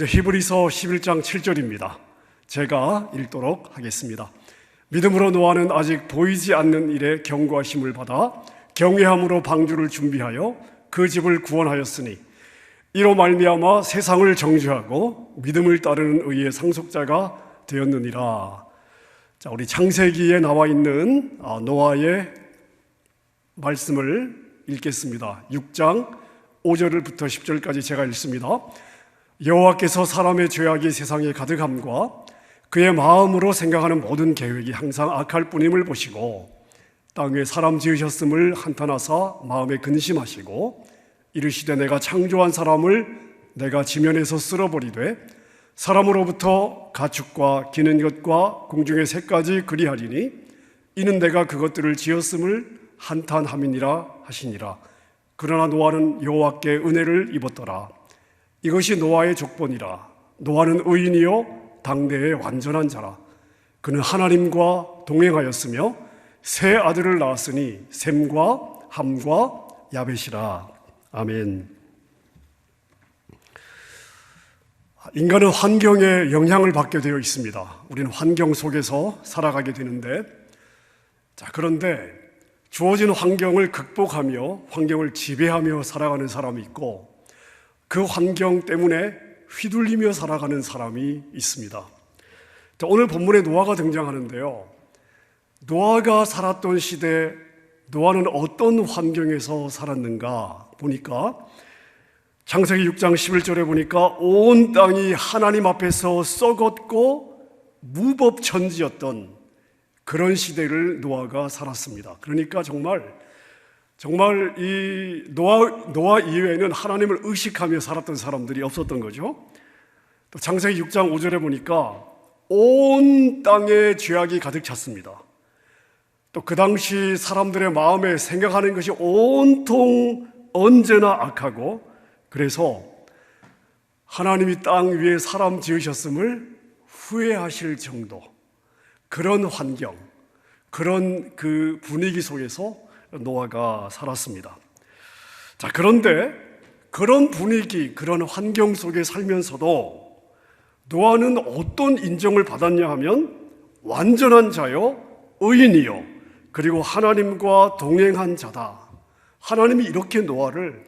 히브리서 11장 7절입니다. 제가 읽도록 하겠습니다. 믿음으로 노아는 아직 보이지 않는 일에 경고하심을 받아 경외함으로 방주를 준비하여 그 집을 구원하였으니 이로 말미암아 세상을 정죄하고 믿음을 따르는 의의 상속자가 되었느니라. 자, 우리 창세기에 나와 있는 노아의 말씀을 읽겠습니다. 6장 5절부터 10절까지 제가 읽습니다. 여호와께서 사람의 죄악이 세상에 가득함과 그의 마음으로 생각하는 모든 계획이 항상 악할 뿐임을 보시고 땅에 사람 지으셨음을 한탄하사 마음에 근심하시고 이르시되 내가 창조한 사람을 내가 지면에서 쓸어버리되 사람으로부터 가축과 기는 것과 공중의 새까지 그리하리니 이는 내가 그것들을 지었음을 한탄함이니라 하시니라. 그러나 노아는 여호와께 은혜를 입었더라. 이것이 노아의 족본이라. 노아는 의인이요 당대의 완전한 자라. 그는 하나님과 동행하였으며 세 아들을 낳았으니 셈과 함과 야벳이라. 아멘. 인간은 환경에 영향을 받게 되어 있습니다. 우리는 환경 속에서 살아가게 되는데, 그런데 주어진 환경을 극복하며 환경을 지배하며 살아가는 사람이 있고 그 환경 때문에 휘둘리며 살아가는 사람이 있습니다. 오늘 본문에 노아가 등장하는데요. 노아가 살았던 시대, 노아는 어떤 환경에서 살았는가 보니까 창세기 6장 11절에 보니까 온 땅이 하나님 앞에서 썩었고 무법천지였던 그런 시대를 노아가 살았습니다. 그러니까 정말 이 노아 이외에는 하나님을 의식하며 살았던 사람들이 없었던 거죠. 또 창세기 6장 5절에 보니까 온 땅에 죄악이 가득 찼습니다. 또 그 당시 사람들의 마음에 생각하는 것이 온통 언제나 악하고, 그래서 하나님이 땅 위에 사람 지으셨음을 후회하실 정도, 그런 환경, 그런 그 분위기 속에서 노아가 살았습니다. 자, 그런데 그런 분위기, 그런 환경 속에 살면서도 노아는 어떤 인정을 받았냐 하면 완전한 자요, 의인이요, 그리고 하나님과 동행한 자다. 하나님이 이렇게 노아를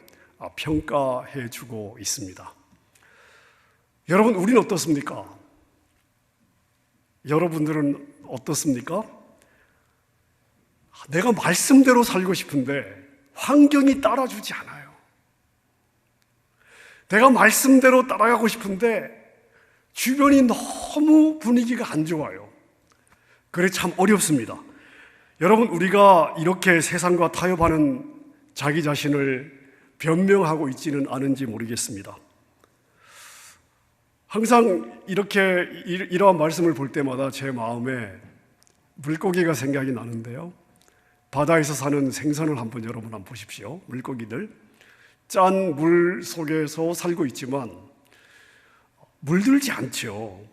평가해 주고 있습니다. 여러분, 우리는 어떻습니까? 여러분들은 어떻습니까? 내가 말씀대로 살고 싶은데 환경이 따라주지 않아요. 내가 말씀대로 따라가고 싶은데 주변이 너무 분위기가 안 좋아요. 그래 참 어렵습니다. 여러분, 우리가 이렇게 세상과 타협하는 자기 자신을 변명하고 있지는 않은지 모르겠습니다. 항상 이러한 말씀을 볼 때마다 제 마음에 물고기가 생각이 나는데요. 바다에서 사는 생선을 여러분 한번 보십시오. 물고기들 짠 물 속에서 살고 있지만 물들지 않죠.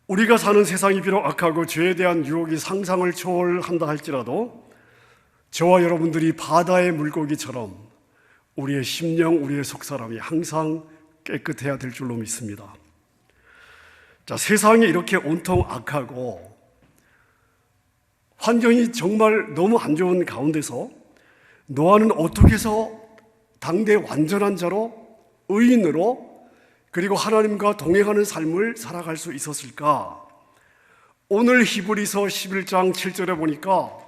우리가 사는 세상이 비록 악하고 죄에 대한 유혹이 상상을 초월한다 할지라도 저와 여러분들이 바다의 물고기처럼 우리의 심령, 우리의 속사람이 항상 깨끗해야 될 줄로 믿습니다. 자, 세상이 이렇게 온통 악하고 환경이 정말 너무 안 좋은 가운데서 노아는 어떻게 해서 당대 완전한 자로, 의인으로, 그리고 하나님과 동행하는 삶을 살아갈 수 있었을까? 오늘 히브리서 11장 7절에 보니까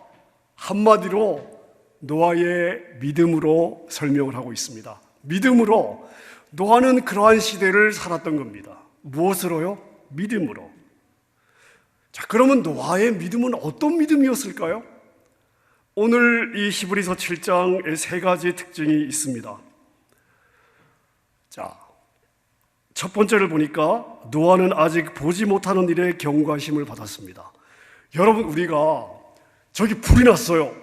한마디로 노아의 믿음으로 설명을 하고 있습니다. 믿음으로 노아는 그러한 시대를 살았던 겁니다. 무엇으로요? 믿음으로. 자, 그러면 노아의 믿음은 어떤 믿음이었을까요? 오늘 이 히브리서 7장에 세 가지 특징이 있습니다. 자, 첫 번째를 보니까 노아는 아직 보지 못하는 일에 경고하심을 받았습니다. 여러분, 우리가 저기 불이 났어요.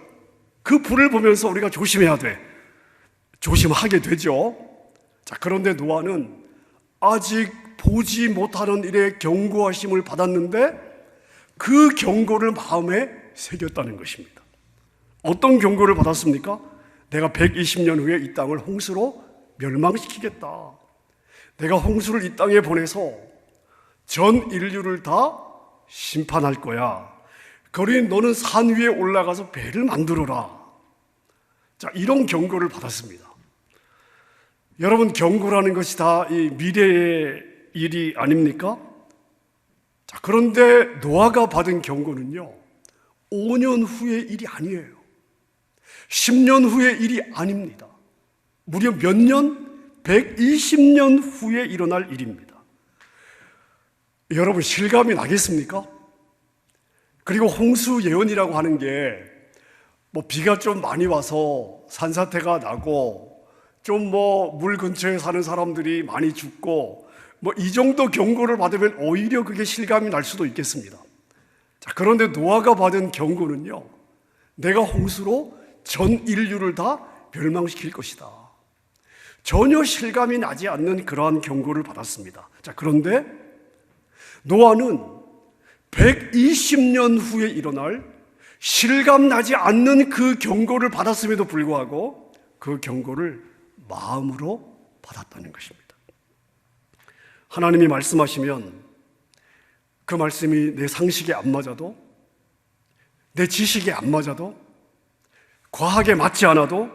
그 불을 보면서 우리가 조심해야 돼. 조심하게 되죠. 자, 그런데 노아는 아직 보지 못하는 일에 경고하심을 받았는데 그 경고를 마음에 새겼다는 것입니다. 어떤 경고를 받았습니까? 내가 120년 후에 이 땅을 홍수로 멸망시키겠다. 내가 홍수를 이 땅에 보내서 전 인류를 다 심판할 거야. 그러니 너는 산 위에 올라가서 배를 만들어라. 자, 이런 경고를 받았습니다. 여러분, 경고라는 것이 다 이 미래의 일이 아닙니까? 자, 그런데 노아가 받은 경고는요, 5년 후의 일이 아니에요. 10년 후의 일이 아닙니다. 무려 몇 년? 120년 후에 일어날 일입니다. 여러분, 실감이 나겠습니까? 그리고 홍수 예언이라고 하는 게 비가 좀 많이 와서 산사태가 나고 좀 물 근처에 사는 사람들이 많이 죽고 이 정도 경고를 받으면 오히려 그게 실감이 날 수도 있겠습니다. 자, 그런데 노아가 받은 경고는요, 내가 홍수로 전 인류를 다 멸망시킬 것이다. 전혀 실감이 나지 않는 그러한 경고를 받았습니다. 자, 그런데 노아는 120년 후에 일어날 실감 나지 않는 그 경고를 받았음에도 불구하고 그 경고를 마음으로 받았다는 것입니다. 하나님이 말씀하시면 그 말씀이 내 상식에 안 맞아도, 내 지식에 안 맞아도, 과학에 맞지 않아도,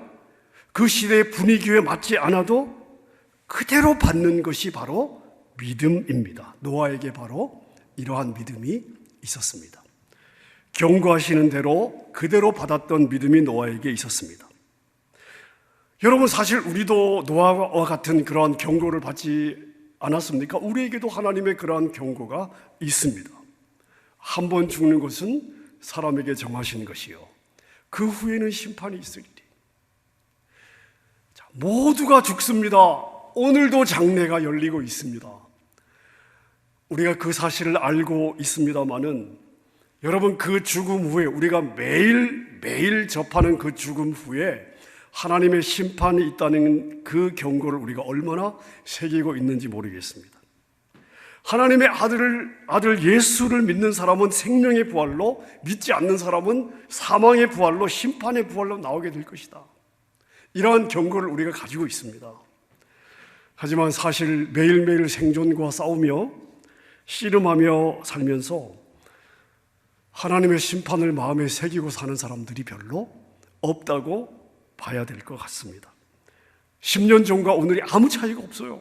그 시대의 분위기에 맞지 않아도 그대로 받는 것이 바로 믿음입니다. 노아에게 바로 이러한 믿음이 있었습니다. 경고하시는 대로 그대로 받았던 믿음이 노아에게 있었습니다. 여러분, 사실 우리도 노아와 같은 그러한 경고를 받지 않았습니까? 우리에게도 하나님의 그러한 경고가 있습니다. 한 번 죽는 것은 사람에게 정하신 것이요, 그 후에는 심판이 있으리니. 모두가 죽습니다. 오늘도 장례가 열리고 있습니다. 우리가 그 사실을 알고 있습니다마는 여러분, 그 죽음 후에, 우리가 매일 접하는 그 죽음 후에 하나님의 심판이 있다는 그 경고를 우리가 얼마나 새기고 있는지 모르겠습니다. 하나님의 아들 예수를 믿는 사람은 생명의 부활로, 믿지 않는 사람은 사망의 부활로, 심판의 부활로 나오게 될 것이다. 이러한 경고를 우리가 가지고 있습니다. 하지만 사실 매일매일 생존과 싸우며 씨름하며 살면서 하나님의 심판을 마음에 새기고 사는 사람들이 별로 없다고 봐야 될 것 같습니다. 10년 전과 오늘이 아무 차이가 없어요.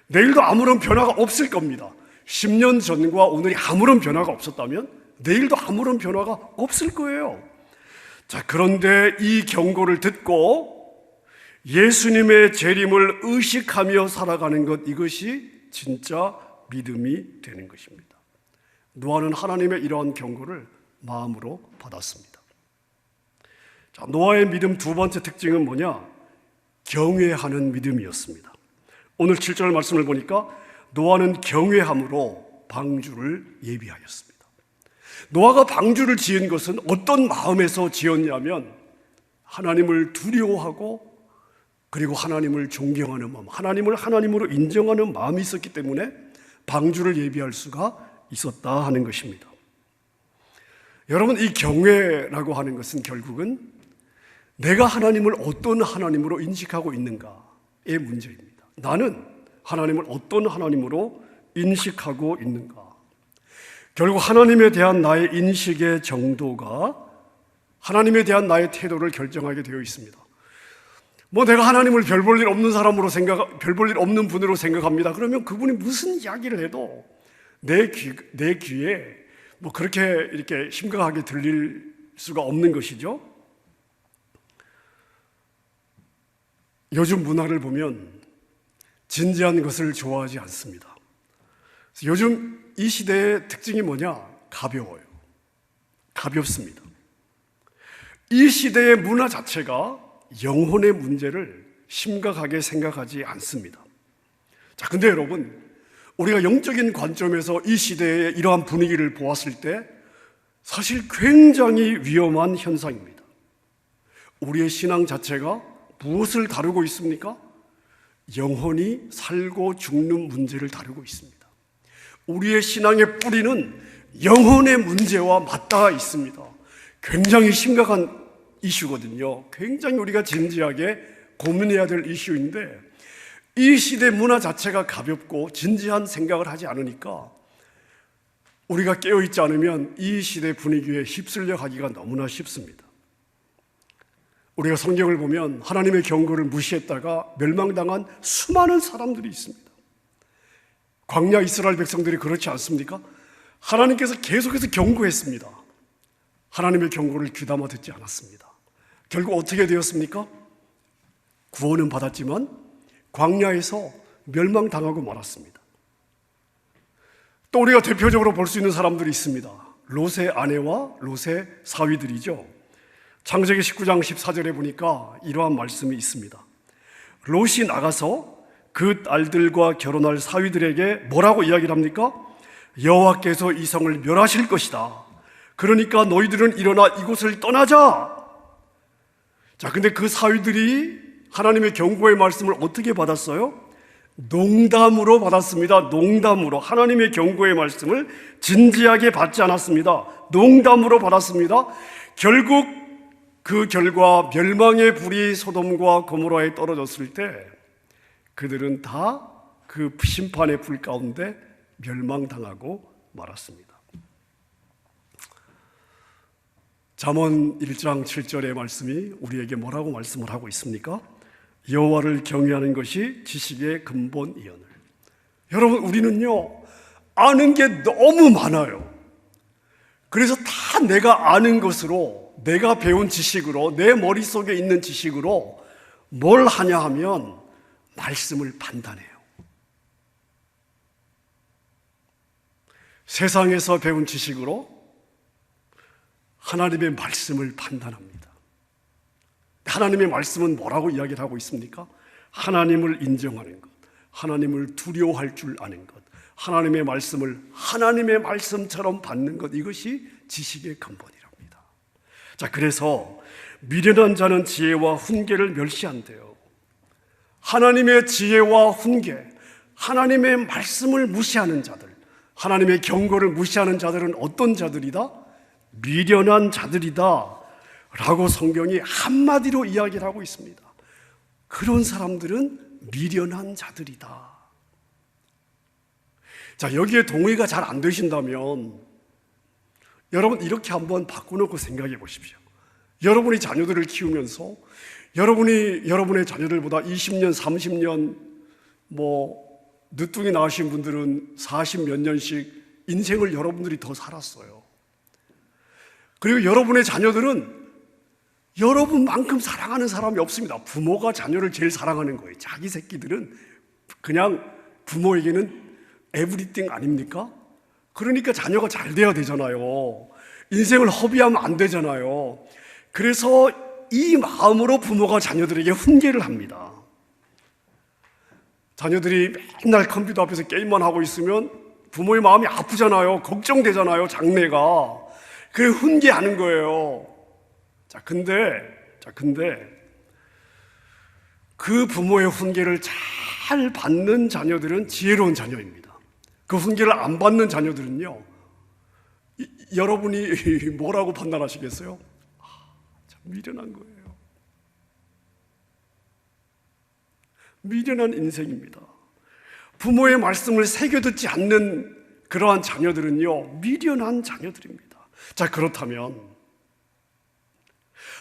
내일도 아무런 변화가 없을 겁니다. 10년 전과 오늘이 아무런 변화가 없었다면 내일도 아무런 변화가 없을 거예요. 자, 그런데 이 경고를 듣고 예수님의 재림을 의식하며 살아가는 것, 이것이 진짜 믿음이 되는 것입니다. 노아는 하나님의 이러한 경고를 마음으로 받았습니다. 자, 노아의 믿음 두 번째 특징은 뭐냐? 경외하는 믿음이었습니다. 오늘 7절 말씀을 보니까 노아는 경외함으로 방주를 예비하였습니다. 노아가 방주를 지은 것은 어떤 마음에서 지었냐면 하나님을 두려워하고 그리고 하나님을 존경하는 마음, 하나님을 하나님으로 인정하는 마음이 있었기 때문에 방주를 예비할 수가 있었다 하는 것입니다. 여러분, 이 경외라고 하는 것은 결국은 내가 하나님을 어떤 하나님으로 인식하고 있는가의 문제입니다. 나는 하나님을 어떤 하나님으로 인식하고 있는가? 결국 하나님에 대한 나의 인식의 정도가 하나님에 대한 나의 태도를 결정하게 되어 있습니다. 내가 하나님을 별 볼 일 없는 사람으로 별 볼 일 없는 분으로 생각합니다. 그러면 그분이 무슨 이야기를 해도 내 귀에 그렇게 이렇게 심각하게 들릴 수가 없는 것이죠. 요즘 문화를 보면 진지한 것을 좋아하지 않습니다. 요즘 이 시대의 특징이 뭐냐? 가벼워요. 가볍습니다. 이 시대의 문화 자체가 영혼의 문제를 심각하게 생각하지 않습니다. 자, 근데 여러분, 우리가 영적인 관점에서 이 시대의 이러한 분위기를 보았을 때 사실 굉장히 위험한 현상입니다. 우리의 신앙 자체가 무엇을 다루고 있습니까? 영혼이 살고 죽는 문제를 다루고 있습니다. 우리의 신앙의 뿌리는 영혼의 문제와 맞닿아 있습니다. 굉장히 심각한 이슈거든요. 굉장히 우리가 진지하게 고민해야 될 이슈인데 이 시대 문화 자체가 가볍고 진지한 생각을 하지 않으니까 우리가 깨어있지 않으면 이 시대 분위기에 휩쓸려 가기가 너무나 쉽습니다. 우리가 성경을 보면 하나님의 경고를 무시했다가 멸망당한 수많은 사람들이 있습니다. 광야 이스라엘 백성들이 그렇지 않습니까? 하나님께서 계속해서 경고했습니다. 하나님의 경고를 귀담아 듣지 않았습니다. 결국 어떻게 되었습니까? 구원은 받았지만 광야에서 멸망당하고 말았습니다. 또 우리가 대표적으로 볼 수 있는 사람들이 있습니다. 롯의 아내와 롯의 사위들이죠. 창세기 19장 14절에 보니까 이러한 말씀이 있습니다. 롯이 나가서 그 딸들과 결혼할 사위들에게 뭐라고 이야기를 합니까? 여호와께서 이 성을 멸하실 것이다. 그러니까 너희들은 일어나 이곳을 떠나자. 자, 근데 그 사위들이 하나님의 경고의 말씀을 어떻게 받았어요? 농담으로 받았습니다. 농담으로. 하나님의 경고의 말씀을 진지하게 받지 않았습니다. 농담으로 받았습니다. 결국 그 결과 멸망의 불이 소돔과 고모라에 떨어졌을 때 그들은 다 그 심판의 불 가운데 멸망당하고 말았습니다. 잠언 1장 7절의 말씀이 우리에게 뭐라고 말씀을 하고 있습니까? 여호와를 경외하는 것이 지식의 근본이오늘. 여러분, 우리는요 아는 게 너무 많아요. 그래서 다 내가 아는 것으로, 내가 배운 지식으로, 내 머릿속에 있는 지식으로 뭘 하냐 하면 말씀을 판단해요. 세상에서 배운 지식으로 하나님의 말씀을 판단합니다. 하나님의 말씀은 뭐라고 이야기를 하고 있습니까? 하나님을 인정하는 것, 하나님을 두려워할 줄 아는 것, 하나님의 말씀을 하나님의 말씀처럼 받는 것, 이것이 지식의 근본이랍니다. 자, 그래서 미련한 자는 지혜와 훈계를 멸시한대요. 하나님의 지혜와 훈계, 하나님의 말씀을 무시하는 자들, 하나님의 경고를 무시하는 자들은 어떤 자들이다? 미련한 자들이다 라고 성경이 한마디로 이야기를 하고 있습니다. 그런 사람들은 미련한 자들이다. 자, 여기에 동의가 잘 안 되신다면 여러분 이렇게 한번 바꿔놓고 생각해 보십시오. 여러분이 자녀들을 키우면서 여러분이 여러분의 자녀들보다 20년, 30년 늦둥이 나으신 분들은 40 몇 년씩 인생을 여러분들이 더 살았어요. 그리고 여러분의 자녀들은 여러분만큼 사랑하는 사람이 없습니다. 부모가 자녀를 제일 사랑하는 거예요. 자기 새끼들은 그냥 부모에게는 에브리띵 아닙니까? 그러니까 자녀가 잘 돼야 되잖아요. 인생을 허비하면 안 되잖아요. 그래서 이 마음으로 부모가 자녀들에게 훈계를 합니다. 자녀들이 맨날 컴퓨터 앞에서 게임만 하고 있으면 부모의 마음이 아프잖아요. 걱정되잖아요. 장래가. 그래 훈계하는 거예요. 근데 그 부모의 훈계를 잘 받는 자녀들은 지혜로운 자녀입니다. 그 훈계를 안 받는 자녀들은요, 여러분이 뭐라고 판단하시겠어요? 참 미련한 거예요. 미련한 인생입니다. 부모의 말씀을 새겨듣지 않는 그러한 자녀들은요, 미련한 자녀들입니다. 자, 그렇다면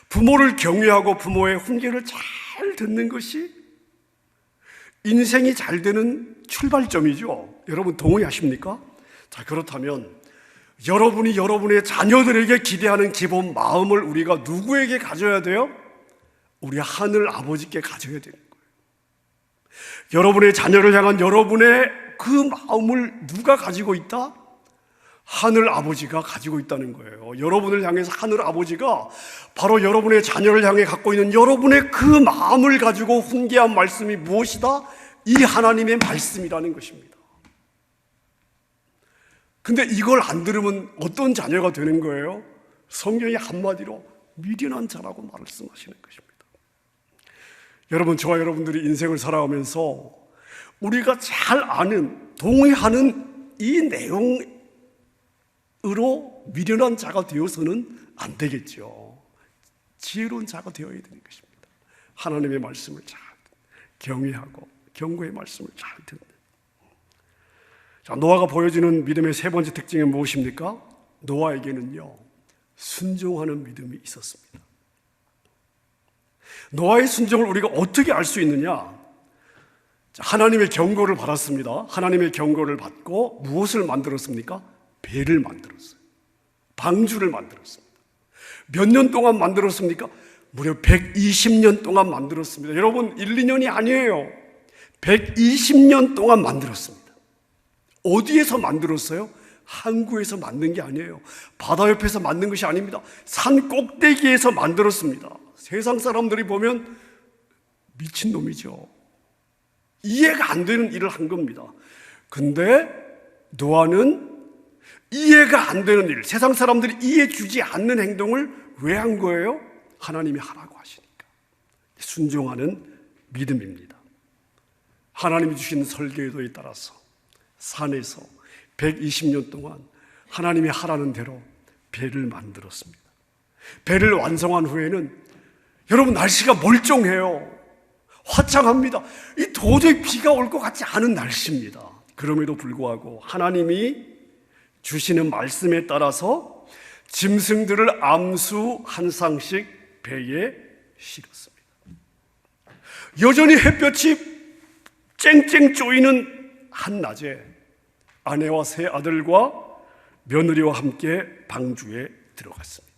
부모를 경외하고 부모의 훈계를 잘 듣는 것이 인생이 잘 되는 출발점이죠. 여러분 동의하십니까? 자, 그렇다면 여러분이 여러분의 자녀들에게 기대하는 기본 마음을 우리가 누구에게 가져야 돼요? 우리 하늘 아버지께 가져야 되는 거예요. 여러분의 자녀를 향한 여러분의 그 마음을 누가 가지고 있다? 하늘 아버지가 가지고 있다는 거예요. 여러분을 향해서 하늘 아버지가 바로 여러분의 자녀를 향해 갖고 있는 여러분의 그 마음을 가지고 훈계한 말씀이 무엇이다? 이 하나님의 말씀이라는 것입니다. 근데 이걸 안 들으면 어떤 자녀가 되는 거예요? 성경이 한마디로 미련한 자라고 말씀하시는 것입니다. 여러분, 저와 여러분들이 인생을 살아가면서 우리가 잘 아는, 동의하는 이 내용으로 미련한 자가 되어서는 안 되겠죠. 지혜로운 자가 되어야 되는 것입니다. 하나님의 말씀을 잘 경외하고 경고의 말씀을 잘 듣는. 자, 노아가 보여주는 믿음의 세 번째 특징은 무엇입니까? 노아에게는요, 순종하는 믿음이 있었습니다. 노아의 순종을 우리가 어떻게 알 수 있느냐? 자, 하나님의 경고를 받았습니다. 하나님의 경고를 받고 무엇을 만들었습니까? 배를 만들었어요. 방주를 만들었습니다. 몇 년 동안 만들었습니까? 무려 120년 동안 만들었습니다. 여러분, 1, 2년이 아니에요. 120년 동안 만들었습니다. 어디에서 만들었어요? 항구에서 만든 게 아니에요. 바다 옆에서 만든 것이 아닙니다. 산 꼭대기에서 만들었습니다. 세상 사람들이 보면 미친놈이죠. 이해가 안 되는 일을 한 겁니다. 근데 노아는 이해가 안 되는 일, 세상 사람들이 이해해 주지 않는 행동을 왜 한 거예요? 하나님이 하라고 하시니까. 순종하는 믿음입니다. 하나님이 주신 설계도에 따라서 산에서 120년 동안 하나님이 하라는 대로 배를 만들었습니다. 배를 완성한 후에는 여러분, 날씨가 멀쩡해요. 화창합니다. 이 도저히 비가 올 것 같지 않은 날씨입니다. 그럼에도 불구하고 하나님이 주시는 말씀에 따라서 짐승들을 암수 한 쌍씩 배에 실었습니다. 여전히 햇볕이 쨍쨍 쪼이는 한낮에 아내와 세 아들과 며느리와 함께 방주에 들어갔습니다.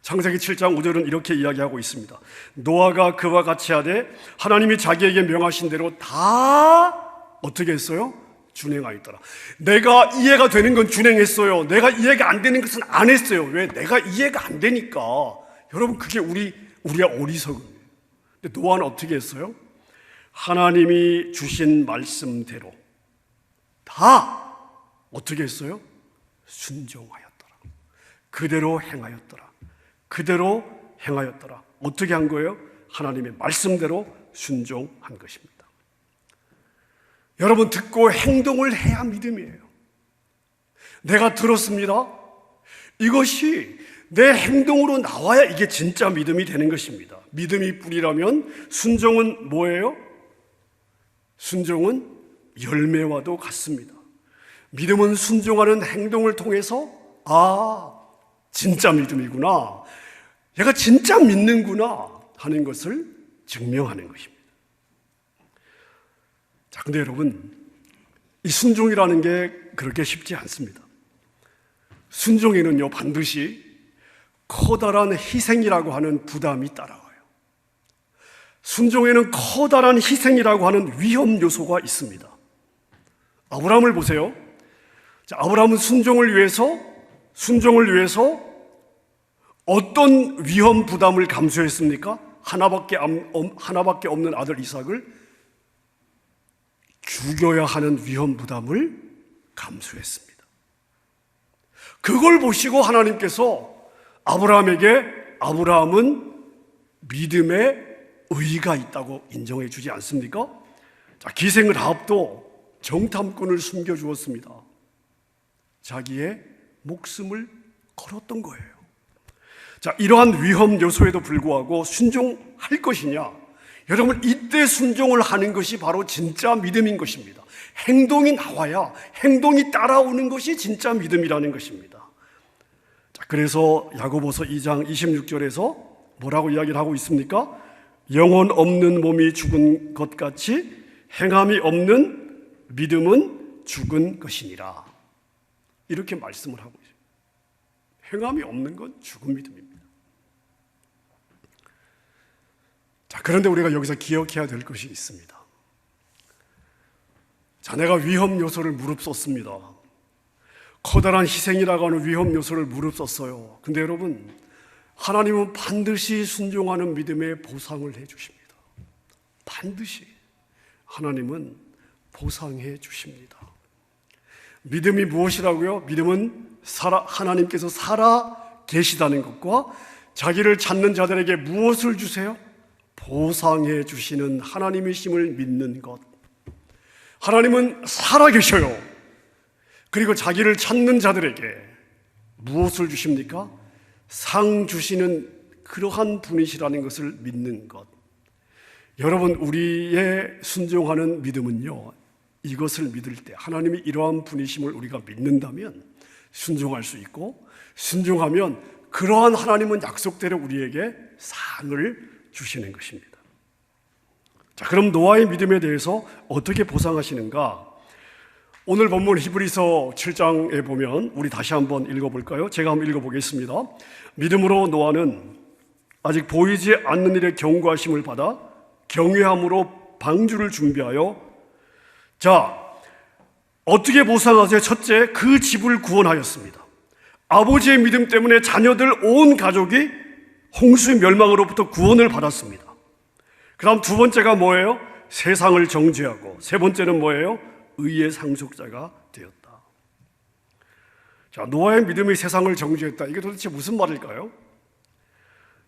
창세기 7장 5절은 이렇게 이야기하고 있습니다. 노아가 그와 같이 하되 하나님이 자기에게 명하신 대로 다 어떻게 했어요? 준행하였더라. 내가 이해가 되는 건 준행했어요. 내가 이해가 안 되는 것은 안 했어요. 왜? 내가 이해가 안 되니까. 여러분, 그게 우리가 어리석은 거예요. 근데 노아는 어떻게 했어요? 하나님이 주신 말씀대로 다 어떻게 했어요? 순종하였더라. 그대로 행하였더라. 그대로 행하였더라. 어떻게 한 거예요? 하나님의 말씀대로 순종한 것입니다. 여러분, 듣고 행동을 해야 믿음이에요. 내가 들었습니다. 이것이 내 행동으로 나와야 이게 진짜 믿음이 되는 것입니다. 믿음이 뿌리라면 순종은 뭐예요? 순종은 열매와도 같습니다. 믿음은 순종하는 행동을 통해서 진짜 믿음이구나, 얘가 진짜 믿는구나 하는 것을 증명하는 것입니다. 자, 근데 여러분, 이 순종이라는 게 그렇게 쉽지 않습니다. 순종에는요, 반드시 커다란 희생이라고 하는 부담이 따라와요. 순종에는 커다란 희생이라고 하는 위험 요소가 있습니다. 아브라함을 보세요. 자, 아브라함은 순종을 위해서 어떤 위험 부담을 감수했습니까? 하나밖에 없는 아들 이삭을 죽여야 하는 위험 부담을 감수했습니다. 그걸 보시고 하나님께서 아브라함은 믿음의 의의가 있다고 인정해 주지 않습니까? 자, 기생 라합도 정탐꾼을 숨겨주었습니다. 자기의 목숨을 걸었던 거예요. 자, 이러한 위험 요소에도 불구하고 순종할 것이냐? 여러분, 이때 순종을 하는 것이 바로 진짜 믿음인 것입니다. 행동이 나와야, 행동이 따라오는 것이 진짜 믿음이라는 것입니다. 자, 그래서 야고보서 2장 26절에서 뭐라고 이야기를 하고 있습니까? 영혼 없는 몸이 죽은 것 같이 행함이 없는 믿음은 죽은 것이니라. 이렇게 말씀을 하고 있습니다. 행함이 없는 건 죽은 믿음입니다. 자, 그런데 우리가 여기서 기억해야 될 것이 있습니다. 자, 내가 위험 요소를 무릅썼습니다. 커다란 희생이라고 하는 위험 요소를 무릅썼어요. 근데 여러분, 하나님은 반드시 순종하는 믿음에 보상을 해주십니다. 반드시 하나님은 보상해 주십니다. 믿음이 무엇이라고요? 믿음은 하나님께서 살아 계시다는 것과 자기를 찾는 자들에게 무엇을 주세요? 보상해 주시는 하나님이심을 믿는 것. 하나님은 살아 계셔요. 그리고 자기를 찾는 자들에게 무엇을 주십니까? 상 주시는 그러한 분이시라는 것을 믿는 것. 여러분, 우리의 순종하는 믿음은요, 이것을 믿을 때 하나님이 이러한 분이심을 우리가 믿는다면 순종할 수 있고, 순종하면 그러한 하나님은 약속대로 우리에게 상을 주시는 것입니다. 자, 그럼 노아의 믿음에 대해서 어떻게 보상하시는가? 오늘 본문 히브리서 7장에 보면 우리 다시 한번 읽어볼까요? 제가 한번 읽어보겠습니다. 믿음으로 노아는 아직 보이지 않는 일에 경고하심을 받아 경외함으로 방주를 준비하여, 자, 어떻게 보상하세요? 첫째, 그 집을 구원하였습니다. 아버지의 믿음 때문에 자녀들 온 가족이 홍수의 멸망으로부터 구원을 받았습니다. 그 다음 두 번째가 뭐예요? 세상을 정죄하고, 세 번째는 뭐예요? 의의 상속자가 되었다. 자, 노아의 믿음이 세상을 정죄했다. 이게 도대체 무슨 말일까요?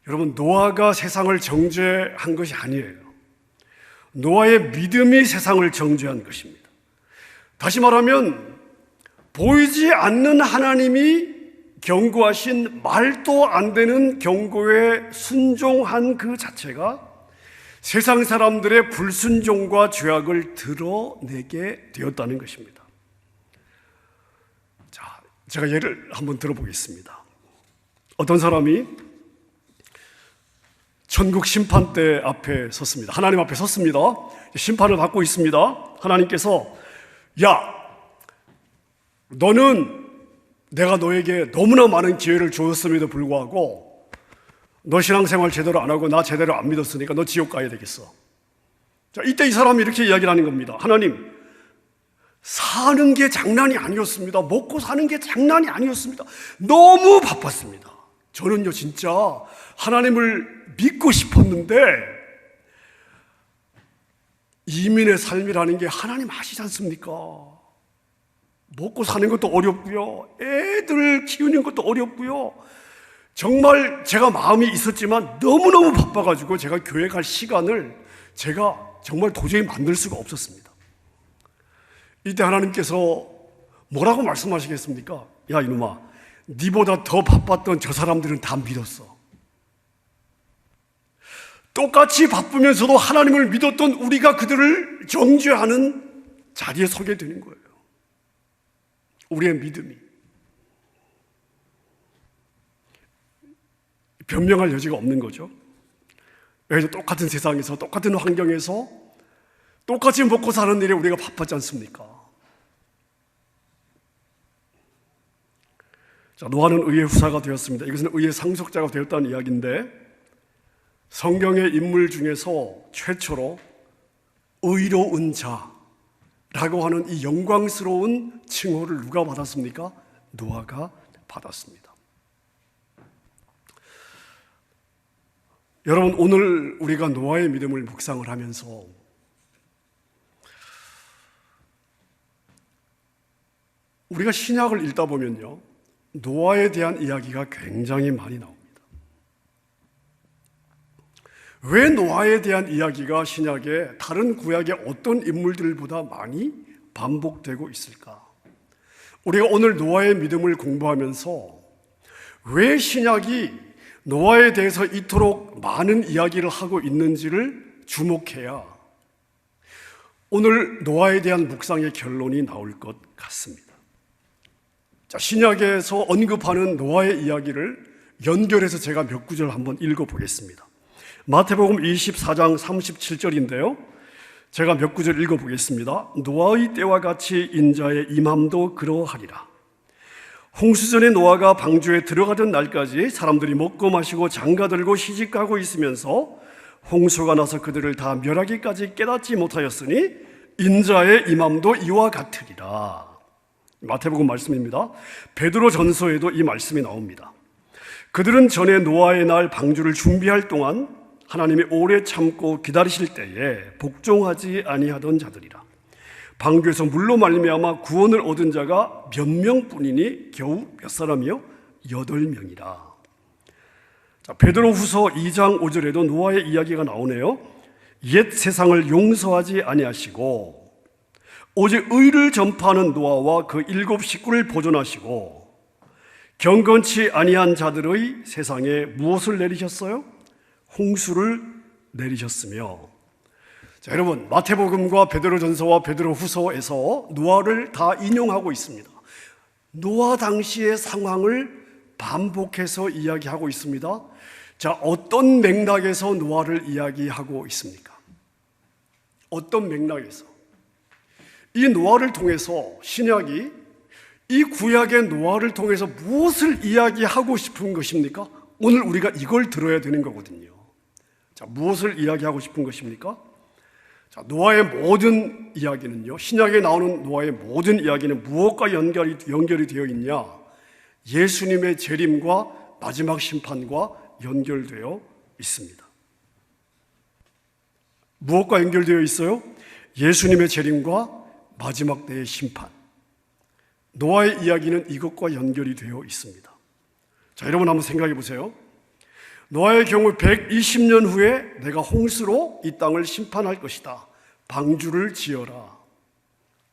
여러분, 노아가 세상을 정죄한 것이 아니에요. 노아의 믿음이 세상을 정죄한 것입니다. 다시 말하면 보이지 않는 하나님이 경고하신 말도 안 되는 경고에 순종한 그 자체가 세상 사람들의 불순종과 죄악을 드러내게 되었다는 것입니다. 자, 제가 예를 한번 들어보겠습니다. 어떤 사람이 천국 심판대 앞에 섰습니다. 하나님 앞에 섰습니다. 심판을 받고 있습니다. 하나님께서, 야, 너는 내가 너에게 너무나 많은 기회를 주었음에도 불구하고 너 신앙생활 제대로 안 하고 나 제대로 안 믿었으니까 너 지옥 가야 되겠어. 자, 이때 이 사람이 이렇게 이야기를 하는 겁니다. 하나님, 사는 게 장난이 아니었습니다. 먹고 사는 게 장난이 아니었습니다. 너무 바빴습니다. 저는요, 진짜 하나님을 믿고 싶었는데 이민의 삶이라는 게 하나님 아시지 않습니까? 먹고 사는 것도 어렵고요, 애들 키우는 것도 어렵고요, 정말 제가 마음이 있었지만 너무너무 바빠가지고 제가 교회 갈 시간을 제가 정말 도저히 만들 수가 없었습니다. 이때 하나님께서 뭐라고 말씀하시겠습니까? 야, 이놈아, 니보다 더 바빴던 저 사람들은 다 믿었어. 똑같이 바쁘면서도 하나님을 믿었던 우리가 그들을 정죄하는 자리에 서게 되는 거예요. 우리의 믿음이 변명할 여지가 없는 거죠. 여기서 똑같은 세상에서, 똑같은 환경에서 똑같이 먹고 사는 일에 우리가 바빴지 않습니까? 자, 노아는 의의 후사가 되었습니다. 이것은 의의 상속자가 되었다는 이야기인데, 성경의 인물 중에서 최초로 의로운 자라고 하는 이 영광스러운 칭호를 누가 받았습니까? 노아가 받았습니다. 여러분, 오늘 우리가 노아의 믿음을 묵상을 하면서 우리가 신약을 읽다 보면요, 노아에 대한 이야기가 굉장히 많이 나옵니다. 왜 노아에 대한 이야기가 신약에 다른 구약의 어떤 인물들보다 많이 반복되고 있을까? 우리가 오늘 노아의 믿음을 공부하면서 왜 신약이 노아에 대해서 이토록 많은 이야기를 하고 있는지를 주목해야 오늘 노아에 대한 묵상의 결론이 나올 것 같습니다. 자, 신약에서 언급하는 노아의 이야기를 연결해서 제가 몇 구절 한번 읽어보겠습니다. 마태복음 24장 37절인데요. 제가 몇 구절 읽어보겠습니다. 노아의 때와 같이 인자의 임함도 그러하리라. 홍수전에 노아가 방주에 들어가던 날까지 사람들이 먹고 마시고 장가들고 시집가고 있으면서 홍수가 나서 그들을 다 멸하기까지 깨닫지 못하였으니 인자의 임함도 이와 같으리라. 마태복음 말씀입니다. 베드로 전서에도 이 말씀이 나옵니다. 그들은 전에 노아의 날 방주를 준비할 동안 하나님이 오래 참고 기다리실 때에 복종하지 아니하던 자들이라. 방주에서 물로 말미암아 구원을 얻은 자가 몇 명뿐이니 겨우 몇 사람이요? 8명이라. 자, 베드로후서 2장 5절에도 노아의 이야기가 나오네요. 옛 세상을 용서하지 아니하시고 오직 의를 전파하는 노아와 그 7 식구를 보존하시고 경건치 아니한 자들의 세상에 무엇을 내리셨어요? 홍수를 내리셨으며 자, 여러분, 마태복음과 베드로전서와 베드로후서에서 노아를 다 인용하고 있습니다. 노아 당시의 상황을 반복해서 이야기하고 있습니다. 자, 어떤 맥락에서 노아를 이야기하고 있습니까? 어떤 맥락에서? 이 노아를 통해서 신약이 이 구약의 노아를 통해서 무엇을 이야기하고 싶은 것입니까? 오늘 우리가 이걸 들어야 되는 거거든요. 자, 무엇을 이야기하고 싶은 것입니까? 자, 노아의 모든 이야기는요, 신약에 나오는 노아의 모든 이야기는 무엇과 연결이 되어 있냐? 예수님의 재림과 마지막 심판과 연결되어 있습니다. 무엇과 연결되어 있어요? 예수님의 재림과 마지막 때의 심판. 노아의 이야기는 이것과 연결이 되어 있습니다. 자, 여러분 한번 생각해 보세요. 노아의 경우 120년 후에 내가 홍수로 이 땅을 심판할 것이다. 방주를 지어라.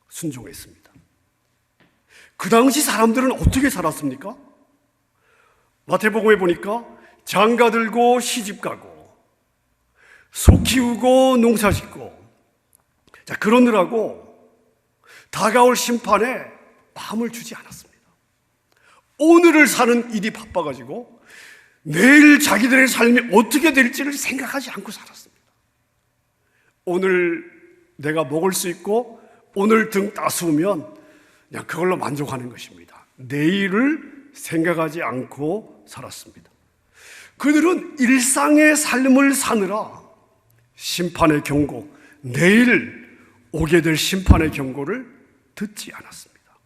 순종했습니다. 그 당시 사람들은 어떻게 살았습니까? 마태복음에 보니까 장가 들고 시집 가고 소 키우고 농사 짓고, 자, 그러느라고 다가올 심판에 마음을 주지 않았습니다. 오늘을 사는 일이 바빠가지고 내일 자기들의 삶이 어떻게 될지를 생각하지 않고 살았습니다. 오늘 내가 먹을 수 있고 오늘 등 따스우면 그냥 그걸로 만족하는 것입니다. 내일을 생각하지 않고 살았습니다. 그들은 일상의 삶을 사느라 심판의 경고, 내일 오게 될 심판의 경고를 듣지 않았습니다.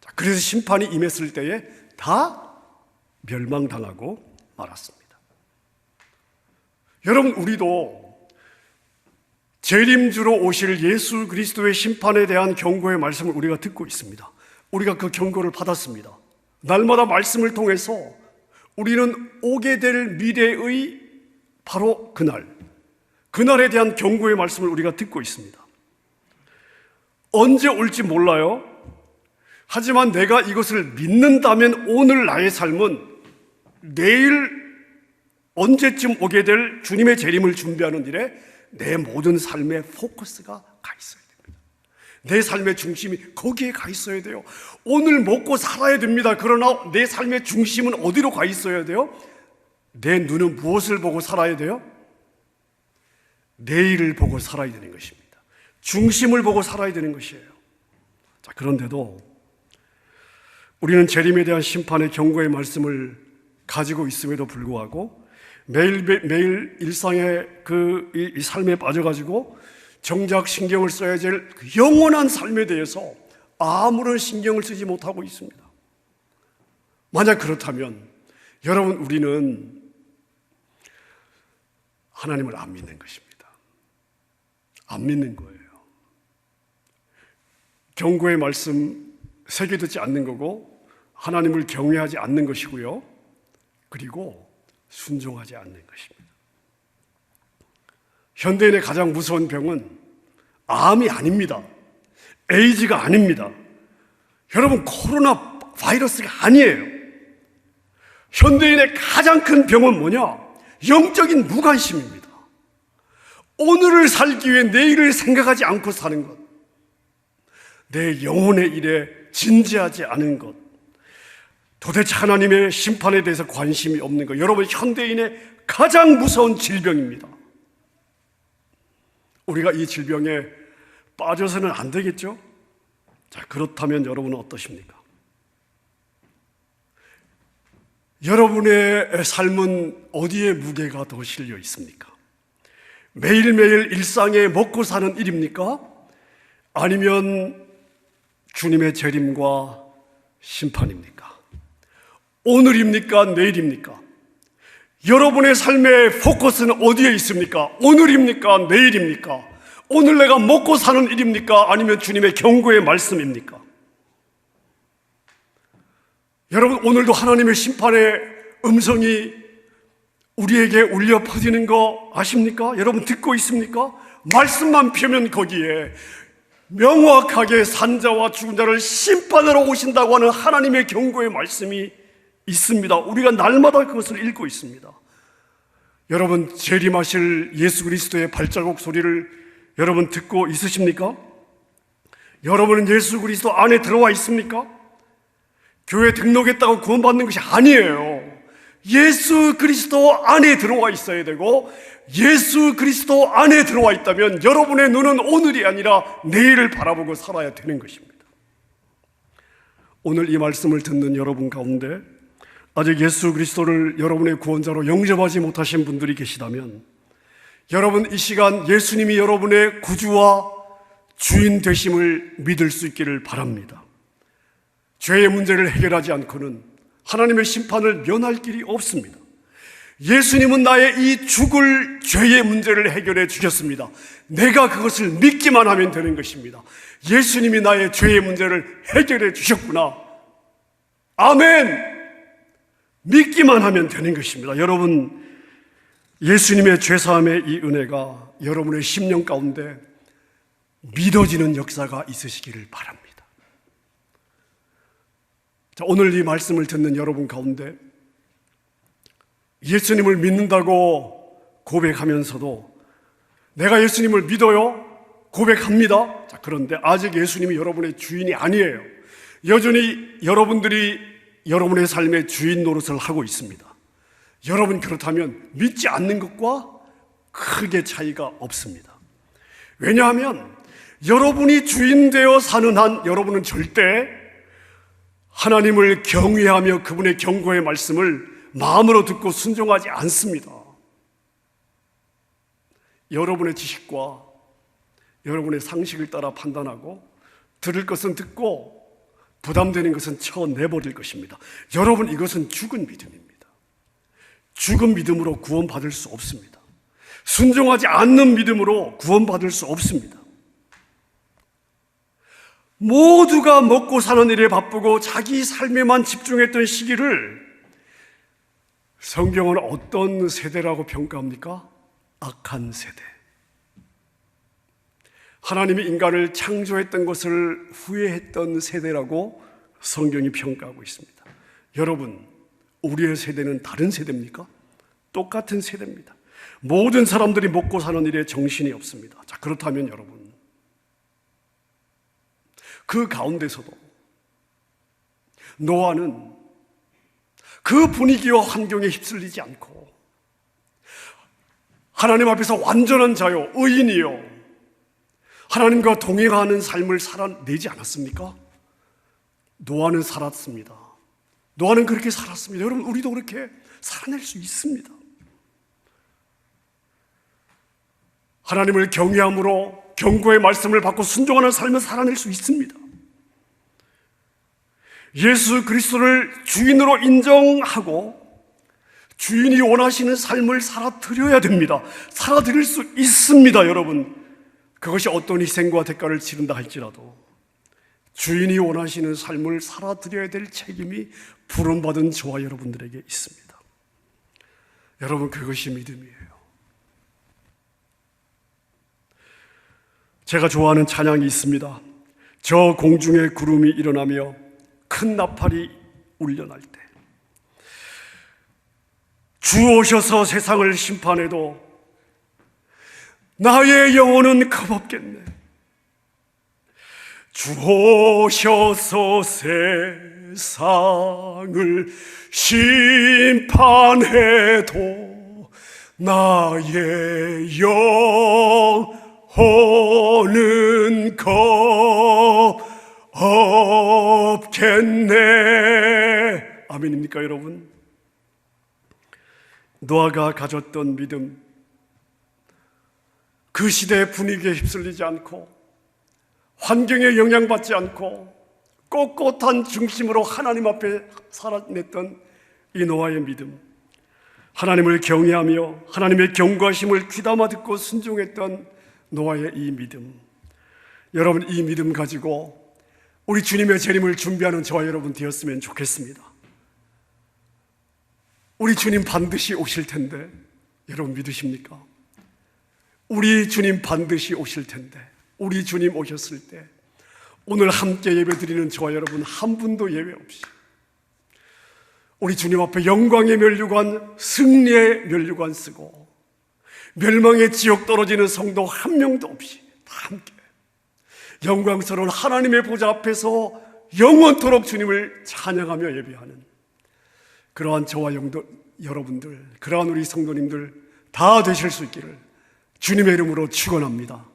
자, 그래서 심판이 임했을 때에 다 멸망당하고 말았습니다. 여러분, 우리도 재림주로 오실 예수 그리스도의 심판에 대한 경고의 말씀을 우리가 듣고 있습니다. 우리가 그 경고를 받았습니다. 날마다 말씀을 통해서 우리는 오게 될 미래의 바로 그날에 대한 경고의 말씀을 우리가 듣고 있습니다. 언제 올지 몰라요. 하지만 내가 이것을 믿는다면 오늘 나의 삶은 내일 언제쯤 오게 될 주님의 재림을 준비하는 일에 내 모든 삶의 포커스가 가 있어야 됩니다. 내 삶의 중심이 거기에 가 있어야 돼요. 오늘 먹고 살아야 됩니다. 그러나 내 삶의 중심은 어디로 가 있어야 돼요? 내 눈은 무엇을 보고 살아야 돼요? 내일을 보고 살아야 되는 것입니다. 중심을 보고 살아야 되는 것이에요. 자, 그런데도 우리는 재림에 대한 심판의 경고의 말씀을 가지고 있음에도 불구하고 매일 일상의 이 삶에 빠져가지고 정작 신경을 써야 될 그 영원한 삶에 대해서 아무런 신경을 쓰지 못하고 있습니다. 만약 그렇다면 여러분, 우리는 하나님을 안 믿는 것입니다. 안 믿는 거예요. 경고의 말씀 새겨 듣지 않는 거고, 하나님을 경외하지 않는 것이고요. 그리고 순종하지 않는 것입니다. 현대인의 가장 무서운 병은 암이 아닙니다. 에이즈가 아닙니다. 여러분, 코로나 바이러스가 아니에요. 현대인의 가장 큰 병은 뭐냐? 영적인 무관심입니다. 오늘을 살기 위해 내일을 생각하지 않고 사는 것, 내 영혼의 일에 진지하지 않은 것, 도대체 하나님의 심판에 대해서 관심이 없는 것, 여러분, 현대인의 가장 무서운 질병입니다. 우리가 이 질병에 빠져서는 안 되겠죠? 자, 그렇다면 여러분은 어떠십니까? 여러분의 삶은 어디에 무게가 더 실려 있습니까? 매일매일 일상에 먹고 사는 일입니까? 아니면 주님의 재림과 심판입니까? 오늘입니까? 내일입니까? 여러분의 삶의 포커스는 어디에 있습니까? 오늘입니까? 내일입니까? 오늘 내가 먹고 사는 일입니까? 아니면 주님의 경고의 말씀입니까? 여러분, 오늘도 하나님의 심판의 음성이 우리에게 울려 퍼지는 거 아십니까? 여러분, 듣고 있습니까? 말씀만 펴면 거기에 명확하게 산자와 죽은 자를 심판하러 오신다고 하는 하나님의 경고의 말씀이 있습니다. 우리가 날마다 그것을 읽고 있습니다. 여러분, 재림하실 예수 그리스도의 발자국 소리를 여러분 듣고 있으십니까? 여러분은 예수 그리스도 안에 들어와 있습니까? 교회 등록했다고 구원받는 것이 아니에요. 예수 그리스도 안에 들어와 있어야 되고, 예수 그리스도 안에 들어와 있다면 여러분의 눈은 오늘이 아니라 내일을 바라보고 살아야 되는 것입니다. 오늘 이 말씀을 듣는 여러분 가운데 아직 예수 그리스도를 여러분의 구원자로 영접하지 못하신 분들이 계시다면, 여러분 이 시간 예수님이 여러분의 구주와 주인 되심을 믿을 수 있기를 바랍니다. 죄의 문제를 해결하지 않고는 하나님의 심판을 면할 길이 없습니다. 예수님은 나의 이 죽을 죄의 문제를 해결해 주셨습니다. 내가 그것을 믿기만 하면 되는 것입니다. 예수님이 나의 죄의 문제를 해결해 주셨구나. 아멘! 믿기만 하면 되는 것입니다. 여러분, 예수님의 죄사함의 이 은혜가 여러분의 심령 가운데 믿어지는 역사가 있으시기를 바랍니다. 자, 오늘 이 말씀을 듣는 여러분 가운데 예수님을 믿는다고 고백하면서도 내가 예수님을 믿어요? 고백합니다. 자, 그런데 아직 예수님이 여러분의 주인이 아니에요. 여전히 여러분들이 여러분의 삶의 주인 노릇을 하고 있습니다. 여러분 그렇다면 믿지 않는 것과 크게 차이가 없습니다. 왜냐하면 여러분이 주인 되어 사는 한 여러분은 절대 하나님을 경외하며 그분의 경고의 말씀을 마음으로 듣고 순종하지 않습니다. 여러분의 지식과 여러분의 상식을 따라 판단하고 들을 것은 듣고 부담되는 것은 쳐내버릴 것입니다. 여러분, 이것은 죽은 믿음입니다. 죽은 믿음으로 구원받을 수 없습니다. 순종하지 않는 믿음으로 구원받을 수 없습니다. 모두가 먹고 사는 일에 바쁘고 자기 삶에만 집중했던 시기를 성경은 어떤 세대라고 평가합니까? 악한 세대. 하나님이 인간을 창조했던 것을 후회했던 세대라고 성경이 평가하고 있습니다. 여러분, 우리의 세대는 다른 세대입니까? 똑같은 세대입니다. 모든 사람들이 먹고 사는 일에 정신이 없습니다. 자, 그렇다면 여러분, 그 가운데서도 노아는 그 분위기와 환경에 휩쓸리지 않고 하나님 앞에서 완전한 자요, 의인이요, 하나님과 동행하는 삶을 살아내지 않았습니까? 노아는 살았습니다. 노아는 그렇게 살았습니다. 여러분, 우리도 그렇게 살아낼 수 있습니다. 하나님을 경외함으로 경고의 말씀을 받고 순종하는 삶을 살아낼 수 있습니다. 예수 그리스도를 주인으로 인정하고 주인이 원하시는 삶을 살아드려야 됩니다. 살아드릴 수 있습니다, 여러분. 그것이 어떤 희생과 대가를 치른다 할지라도 주인이 원하시는 삶을 살아드려야 될 책임이 부름받은 저와 여러분들에게 있습니다. 여러분, 그것이 믿음이에요. 제가 좋아하는 찬양이 있습니다. 저 공중에 구름이 일어나며 큰 나팔이 울려날 때 주 오셔서 세상을 심판해도 나의 영혼은 겁없겠네. 주 오셔서 세상을 심판해도 나의 영혼은 겁없겠네. 아멘입니까, 여러분? 노아가 가졌던 믿음, 그 시대의 분위기에 휩쓸리지 않고 환경에 영향받지 않고 꼿꼿한 중심으로 하나님 앞에 살아냈던 이 노아의 믿음, 하나님을 경외하며 하나님의 경고하심을 귀담아 듣고 순종했던 노아의 이 믿음, 여러분, 이 믿음 가지고 우리 주님의 재림을 준비하는 저와 여러분 되었으면 좋겠습니다. 우리 주님 반드시 오실 텐데 여러분 믿으십니까? 우리 주님 반드시 오실 텐데, 우리 주님 오셨을 때 오늘 함께 예배드리는 저와 여러분 한 분도 예외 없이 우리 주님 앞에 영광의 면류관, 승리의 면류관 쓰고 멸망의 지옥 떨어지는 성도 한 명도 없이 함께 영광스러운 하나님의 보좌 앞에서 영원토록 주님을 찬양하며 예배하는 그러한 저와 여러분들, 그러한 우리 성도님들 다 되실 수 있기를 주님의 이름으로 축원합니다.